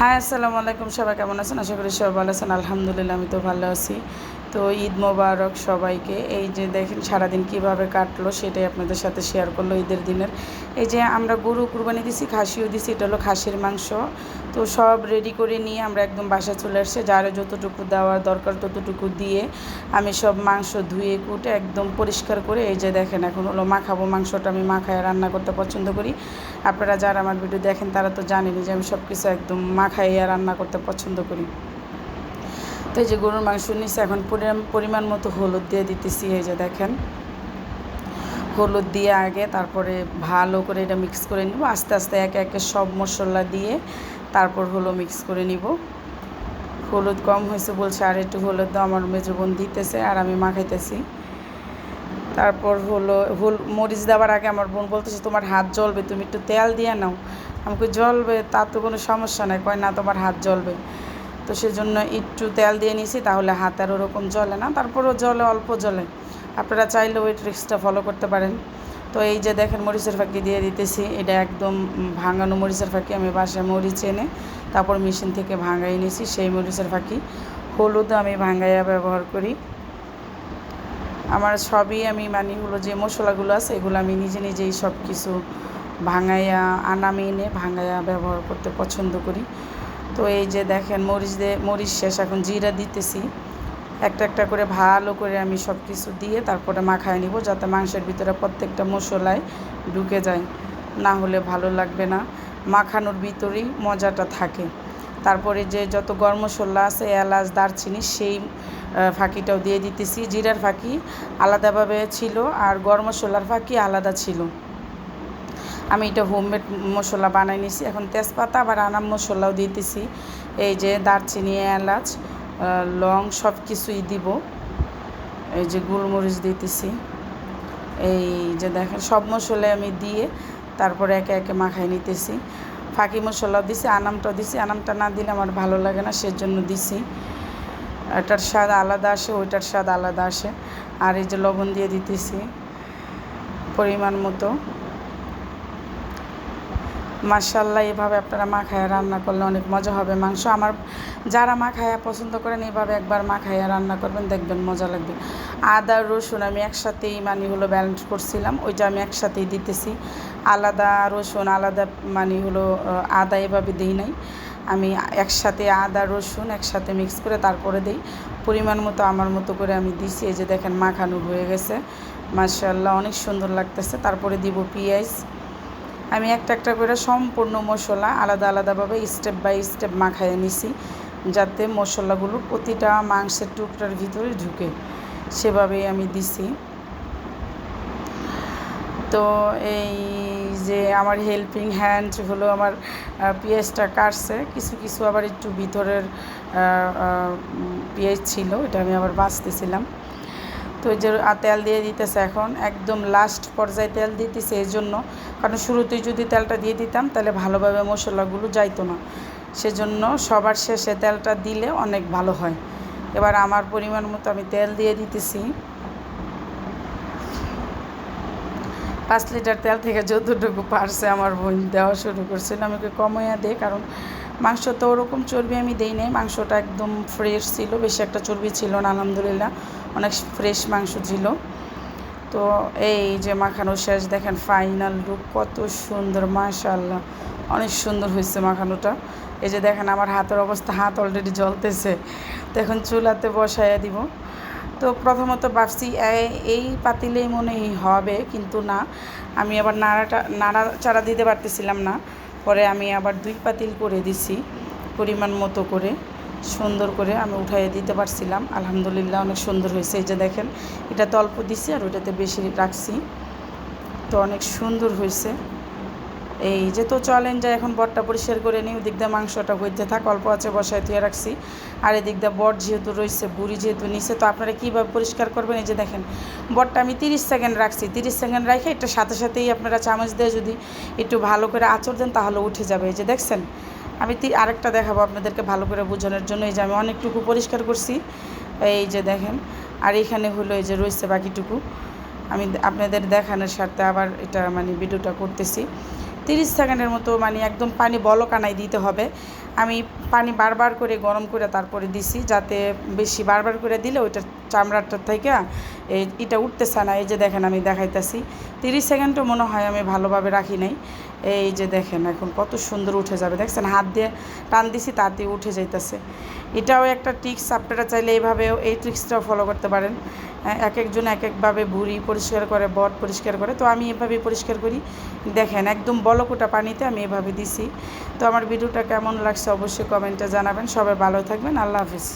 High আসসালামু আলাইকুম, সবাই কেমন আছেন? আশা করি সবাই ভালো আছেন। আলহামদুলিল্লাহ আমি তো ভালো আছি। তো ঈদ মোবারক সবাইকে। এই যে দেখেন সারাদিন কিভাবে কাটলো সেটাই আপনাদের সাথে শেয়ার করলো ঈদের দিনের। এই যে আমরা গরু কুরবানি দিছি, খাসিও দিছি, এটা হলো খাসির মাংস। তো সব রেডি করে নিয়ে আমরা একদম বাসায় চলে আসছে, যারা যতটুকু দেওয়ার দরকার ততটুকু দিয়ে আমি সব মাংস ধুয়ে কুটে একদম পরিষ্কার করে এই যে দেখেন এখন হলো মাখাবো। মাংসটা আমি মাখায় রান্না করতে পছন্দ করি। আপনারা যারা আমার ভিডিও দেখেন তারা তো জানেনই যে আমি সব কিছু একদম মাখাইয়া রান্না করতে পছন্দ করি। তো এই যে গরুর মাংস নিচ্ছে, এখন পরিমাণ মতো হলুদ দিয়ে দিতেছি। এই যে দেখেন হলুদ দিয়ে আগে তারপরে ভালো করে এটা মিক্স করে নিব, আস্তে আস্তে একে একে সব মশলা দিয়ে তারপর হলো মিক্স করে নিব। হলুদ কম হয়েছে বলছে আর একটু হলুদ দাও, আমার মেজো বোন দিতেছে আর আমি মাখাইতেছি। তারপর হলো মরিচ দেওয়ার আগে আমার বোন বলতেছে তোমার হাত জ্বলবে, তুমি একটু তেল দিয়ে নাও। আমাকে জ্বলবে তা তো কোনো সমস্যা নাই, কয় না তোমার হাত জ্বলবে। তো সেজন্য একটু তেল দিয়ে নিছি, তাহলে হাত আর ওরকম জ্বলে না, তারপরও জ্বলে অল্প জ্বলে। আপনারা চাইলে ওই ট্রিক্সটা ফলো করতে পারেন। তো এই যে দেখেন মরিচের ফাঁকি দিয়ে দিতেছি, এটা একদম ভাঙানো মরিচের ফাঁকি। আমি বাসায় মরিচ এনে তারপর মেশিন থেকে ভাঙাই নিয়েছি সেই মরিচের ফাঁকি। হলুদও আমি ভাঙাইয়া ব্যবহার করি। আমার সবই আমি মানি হলো যে মশলাগুলো আছে এগুলো আমি নিজে নিজেই সব কিছু ভাঙাইয়া আনামে এনে ভাঙাইয়া ব্যবহার করতে পছন্দ করি। তো এই যে দেখেন মরিচ শেষ, এখন জিরা দিতেছি। একটা একটা করে ভালো করে আমি সব কিছু দিয়ে তারপরে মাখায় নিব, যাতে মাংসের ভিতরে প্রত্যেকটা মশলায় ঢুকে যায়, না হলে ভালো লাগবে না। মাখানোর ভিতরেই মজাটা থাকে। তারপরে যে যত গরম মশলা আছে এলাচ দারচিনি সেই ফাঁকিটাও দিয়ে দিতেছি। জিরার ফাঁকি আলাদাভাবে ছিল আর গরম মশলার ফাঁকি আলাদা ছিল। আমি এটা হোমমেড মশলা বানাই নিছি। এখন তেজপাতা আবার আনাম মশলাও দিতেছি। এই যে দারচিনি এলাচ লং সব কিছুই দিব। এই যে গোলমরিচ দিতেছি। এই যে দেখেন সব মশলা আমি দিয়ে তারপরে একে একে মাখাই নিতেছি। ফাঁকি মশলাও দিছি, আনামটাও দিছি। আনামটা না দিলে আমার ভালো লাগে না, সেজন্য দিছি। এটার স্বাদ আলাদা আসে, ওইটার স্বাদ আলাদা আসে। আর এই যে লবণ দিয়ে দিতেছি পরিমাণ মতো। মাশাআল্লাহ, এভাবে আপনারা মাখায়া রান্না করলে অনেক মজা হবে মাংস। আমার যারা মাখায়া পছন্দ করেন এভাবে একবার মাখায়া রান্না করবেন, দেখবেন মজা লাগবে। আদা রসুন আমি একসাথেই হলো ব্যালেন্স করছিলাম, ওইটা আমি একসাথেই দিতেছি। আলাদা রসুন আলাদা হলো আদা এভাবে দিই নাই, আমি একসাথে আদা রসুন একসাথে মিক্স করে তারপরে দিই। পরিমাণ মতো আমার মতো করে আমি দিছি। এই যে দেখেন মাখানো হয়ে গেছে, মাশাআল্লাহ অনেক সুন্দর লাগতেছে। তারপরে দিব পেঁয়াজ। আমি একটা একটা করে সম্পূর্ণ মশলা আলাদা আলাদাভাবে স্টেপ বাই স্টেপ মাখাইয়ে নিছি, যাতে মশলাগুলো প্রতিটা মাংসের টুকরার ভিতরে ঢুকে, সেভাবেই আমি দিছি। তো এই যে আমার হেল্পিং হ্যান্ড হলো আমার পেঁয়াজটা কাটছে, কিছু কিছু আবার একটু ভিতরের পেঁয়াজ ছিল, এটা আমি আবার বাছতেছিলাম। তো এই যে তেল দিয়ে দিতেছে, এখন একদম লাস্ট পর্যায়ে তেল দিতেছে এই জন্য, কারণ শুরুতেই যদি তেলটা দিয়ে দিতাম তাহলে ভালোভাবে মশলাগুলো যাইতো না, সেজন্য সবার শেষে তেলটা দিলে অনেক ভালো হয়। এবার আমার পরিমাণ মতো আমি তেল দিয়ে দিতেছি। 5 লিটার তেল থেকে যতটুকু পারছে আমার বোন দেওয়া শুরু করছিল, আমাকে কমাইয়া দেয়, কারণ মাংস তো ওরকম চর্বি আমি দিই নাই। মাংসটা একদম ফ্রেশ ছিল, বেশি একটা চর্বি ছিল না, আলহামদুলিল্লাহ অনেক ফ্রেশ মাংস ছিল। তো এই যে মাখানো শেষ, দেখেন ফাইনাল লুক কত সুন্দর, মাশাআল্লাহ অনেক সুন্দর হয়েছে মাখানোটা। এই যে দেখেন আমার হাতের অবস্থা, হাত অলরেডি জ্বলতেছে। তো এখন চুলাতে বসাইয়া দিব। তো প্রথমত ভাবছি এই পাতিলেই মনে হবে, কিন্তু না, আমি আবার নাড়াচাড়া দিতে পারতেছিলাম না। পরে আমি আবার 2 পাতিল করে দিছি, পরিমাণ মতো করে সুন্দর করে আমি উঠাইয়ে দিতে পারছিলাম। আলহামদুলিল্লাহ অনেক সুন্দর হয়েছে। এই যে দেখেন এটাতে অল্প দিছি আর ওইটাতে বেশি রাখছি, তো অনেক সুন্দর হয়েছে। এই যে তো চলেন যে এখন বটটা পরিষ্কার করে নিই। ওদিক দিয়ে মাংসটা হইতে থাক, অল্প আছে বসায় দিয়ে রাখছি। আর এদিক দিয়ে বট যেহেতু রয়েছে, বুড়ি যেহেতু নিচে, তো আপনারা কীভাবে পরিষ্কার করবেন। এই যে দেখেন বটটা আমি 30 সেকেন্ড রাখছি, 30 সেকেন্ড রাখে এটা সাথে সাথেই আপনারা চামচ দিয়ে যদি একটু ভালো করে আঁচড় দেন তাহলে উঠে যাবে। এই যে দেখছেন, আমি আরেকটা দেখাবো আপনাদেরকে ভালো করে বোঝানোর জন্য। এই যে আমি অনেকটুকু পরিষ্কার করছি, এই যে দেখেন। আর এখানে হলো এই যে রয়েছে বাকিটুকু, আমি আপনাদের দেখানোর স্বার্থে আবার এটা ভিডিওটা করতেছি। 30 সেকেন্ডের মতো মানে একদম পানি বলকানায় দিতে হবে। আমি পানি বারবার করে গরম করে তারপরে দিছি, যাতে বেশি বারবার করে দিলে ওইটা চামড়াটার থেকে এটা উঠতেছে না। এই যে দেখেন আমি দেখাইতেছি, 30 সেকেন্ডও মনে হয় আমি ভালোভাবে রাখি নাই। এই যে দেখেন এখন কত সুন্দর উঠে যাবে, দেখছেন হাত দিয়ে টান দিছি তাতেই উঠে যাইতেছে। এটাও একটা ট্রিক্স, আপনারা চাইলে এইভাবেও এই ট্রিক্সটাও ফলো করতে পারেন। এক একজন এক একভাবে ভুঁড়ি পরিষ্কার করে, বট পরিষ্কার করে, তো আমি এভাবেই পরিষ্কার করি। দেখেন একদম বলকোটা পানিতে আমি এভাবে দিছি। তো আমার ভিডিওটা কেমন লাগছে অবশ্যই কমেন্টে জানাবেন। সবাই ভালো থাকবেন, আল্লাহ হাফিজ।